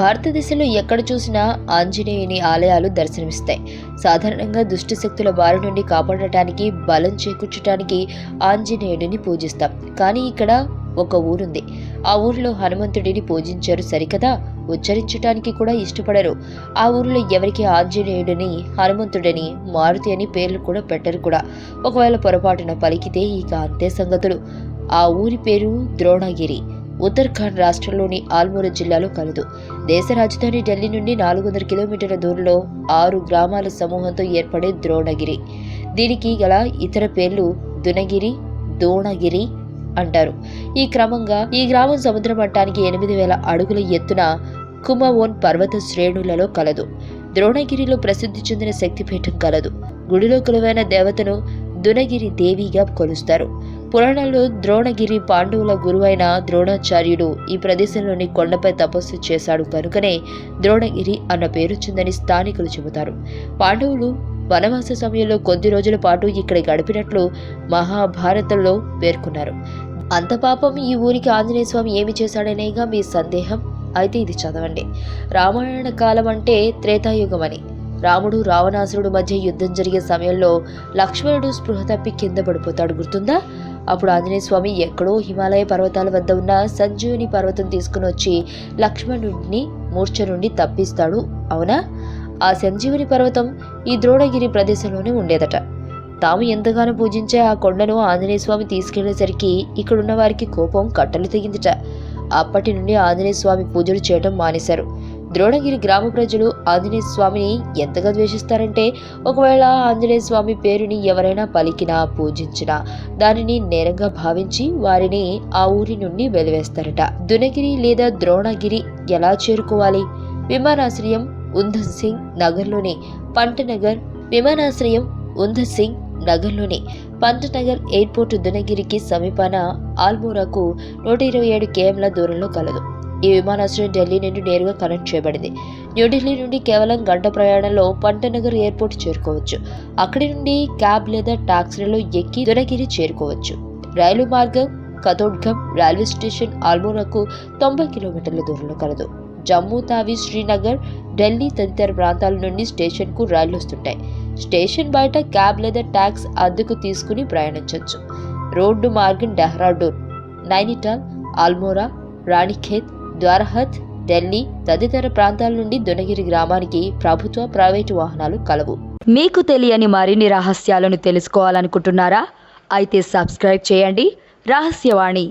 భారతదేశంలో ఎక్కడ చూసినా ఆంజనేయుని ఆలయాలు దర్శనమిస్తాయి. సాధారణంగా దుష్ట శక్తుల బారి నుండి కాపాడటానికి, బలం చేకూర్చడానికి ఆంజనేయుడిని పూజిస్తాం. కానీ ఇక్కడ ఒక ఊరుంది. ఆ ఊరిలో హనుమంతుడిని పూజించారు సరికదా, ఉచ్చరించడానికి కూడా ఇష్టపడరు. ఆ ఊరిలో ఎవరికి ఆంజనేయుడిని, హనుమంతుడిని, మారుతి అని పేర్లు కూడా పెట్టరు కూడా. ఒకవేళ పొరపాటున పలికితే ఇక అంతే సంగతులు. ఆ ఊరి పేరు ద్రోణగిరి. ఉత్తరాఖండ్ రాష్ట్రంలోని ఆల్మోరా జిల్లాలో కలదు. దేశ రాజధాని ఢిల్లీ నుండి 400 కిలోమీటర్ల దూరంలో 6 గ్రామాల సమూహంతో ఏర్పడే ద్రోణగిరి. దీనికి గల ఇతర పేర్లు దునగిరి, దోణగిరి అంటారు. ఈ గ్రామం సముద్ర మట్టానికి 8000 అడుగుల ఎత్తున కుమవోన్ పర్వత శ్రేణులలో కలదు. ద్రోణగిరిలో ప్రసిద్ధి చెందిన శక్తిపీఠం కలదు. గుడిలో కొలువైన దేవతను దునగిరి దేవిగా కొలుస్తారు. పురాణాల్లో ద్రోణగిరి పాండవుల గురువైన ద్రోణాచార్యుడు ఈ ప్రదేశంలోని కొండపై తపస్సు చేశాడు కనుకనే ద్రోణగిరి అన్న పేరు వచ్చిందని స్థానికులు చెబుతారు. పాండవులు వనవాస సమయంలో కొద్ది రోజుల పాటు ఇక్కడ గడిపినట్లు మహాభారతంలో పేర్కొన్నారు. అంత పాపం ఈ ఊరికి ఆంజనేయ స్వామి ఏమి చేశాడనేగా మీ సందేహం. అయితే ఇది చదవండి. రామాయణ కాలం అంటే త్రేతాయుగం అని. రాముడు రావణాసురుడు మధ్య యుద్ధం జరిగే సమయంలో లక్ష్మణుడు స్పృహ తప్పి కింద పడిపోతాడు, గుర్తుందా? అప్పుడు ఆంజనేయ స్వామి ఎక్కడో హిమాలయ పర్వతాల వద్ద ఉన్న సంజీవుని పర్వతం తీసుకుని వచ్చి లక్ష్మణుడిని మూర్ఛ నుండి తప్పిస్తాడు, అవునా? ఆ సంజీవుని పర్వతం ఈ ద్రోణగిరి ప్రదేశంలోనే ఉండేదట. తాము ఎంతగానో పూజించే ఆ కొండను ఆంజనేయ స్వామి తీసుకెళ్లేసరికి ఇక్కడున్న వారికి కోపం కట్టలు తెగిందిట. అప్పటి నుండి ఆంజనేయ స్వామి పూజలు చేయడం మానేశారు. ద్రోణగిరి గ్రామ ప్రజలు ఆంజనేయ స్వామిని ఎంతగా ద్వేషిస్తారంటే, ఒకవేళ ఆంజనేయ స్వామి పేరుని ఎవరైనా పలికినా, పూజించినా దానిని నేరంగా భావించి వారిని ఆ ఊరి నుండి వెలివేస్తారట. దునగిరి లేదా ద్రోణగిరి ఎలా చేరుకోవాలి? విమానాశ్రయం ఉంధన్ సింగ్ నగర్లోని పంటనగర్ పంటనగర్ ఎయిర్పోర్టు దునగిరికి సమీపాన ఆల్మోరాకు 127 కిలోమీటర్ల దూరంలో కలదు. ఈ విమానాశ్రయం ఢిల్లీ నుండి నేరుగా కనెక్ట్ చేయబడింది. న్యూఢిల్లీ నుండి కేవలం గంట ప్రయాణంలో పంటనగర్ ఎయిర్పోర్ట్ చేరుకోవచ్చు. అక్కడి నుండి క్యాబ్ లేదా టాక్సీలలో ఎక్కి దునగిరి చేరుకోవచ్చు. రైలు మార్గం కథోడ్గం రైల్వే స్టేషన్ ఆల్మోరాకు 90 కిలోమీటర్ల దూరంలో కలదు. జమ్మూ తావి, శ్రీనగర్, ఢిల్లీ తదితర ప్రాంతాల నుండి స్టేషన్కు రైళ్లు వస్తుంటాయి. స్టేషన్ బయట క్యాబ్ లేదా ట్యాక్స్ అద్దెకు తీసుకుని ప్రయాణించవచ్చు. రోడ్డు మార్గం డెహ్రాడూన్, నైనిటాల్, ఆల్మోరా, రాణిఖేత్, ద్వారహత్, ఢిల్లీ తదితర ప్రాంతాల నుండి దునగిరి గ్రామానికి ప్రభుత్వ, ప్రైవేటు వాహనాలు కలవు. మీకు తెలియని మరిన్ని రహస్యాలను తెలుసుకోవాలనుకుంటున్నారా? అయితే సబ్స్క్రైబ్ చేయండి రహస్యవాణి.